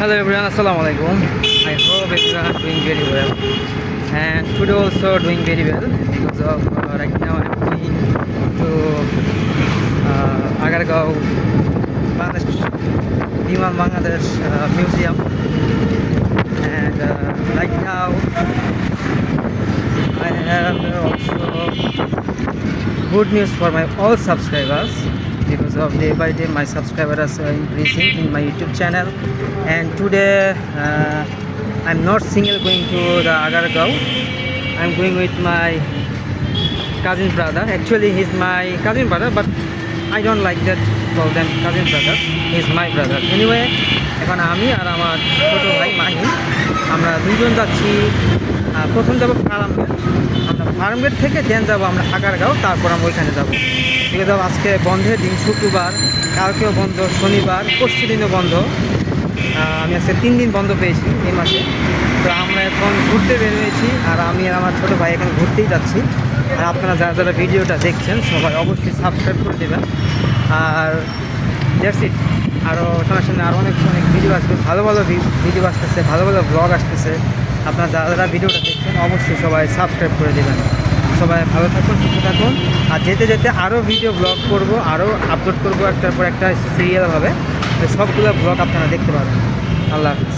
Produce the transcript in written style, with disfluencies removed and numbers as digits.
Hello everyone, Assalamu alaikum. I hope everyone are doing very well. And today also doing very well because of right now I'm going to Agargaon, Bangladesh, Biman Bangladesh Museum. And right now I have also good news for my all subscribers because of day by day my subscribers are increasing in my YouTube channel. And today I'm not single going to the Agargaon. I'm going with my cousin brother. Actually he's my cousin brother, but I don't like that call them cousin brother. He's my brother. Anyway, এখন আমি আর আমার ছোট ভাই মাহিন আমরা দুজন যাচ্ছি। প্রথম যাবো ফার্মগেট, আমরা ফার্মগেট থেকে দেন যাবো আমরা আগারগাঁও, তারপর আমরা ওইখানে যাবো। ঠিক আছে, আজকে বন্ধের দিন শুক্রবার, কালকেও বন্ধ, শনিবার, পরশু দিনও বন্ধ। আমি আজকে 3 দিন বন্ধ পেয়েছি এই মাসে। তো আমরা এখন ঘুরতে বের হয়েছি আর আমি আর আমার ছোটো ভাই এখন ঘুরতেই যাচ্ছি। আর আপনারা যারা যারা ভিডিওটা দেখছেন সবাই অবশ্যই সাবস্ক্রাইব করে দেবেন। আর দ্যাটস ইট। আরও সামনে সামনে আরও অনেক অনেক ভিডিও আসবে, ভালো ভালো ভিডিও আসতেছে, ভালো ভালো ব্লগ আসতেছে। আপনারা যারা যারা ভিডিওটা দেখছেন অবশ্যই সবাই সাবস্ক্রাইব করে দেবেন। সবাই ভালো থাকুন, সুস্থ থাকুন। আর যেতে যেতে আরও ভিডিও ব্লগ করব, আরও আপলোড করব একটার পর একটা সিরিয়ালভাবে। সবগুলো ব্লগ আপনারা দেখতে পাবেন। আল্লাহ হাফিজ।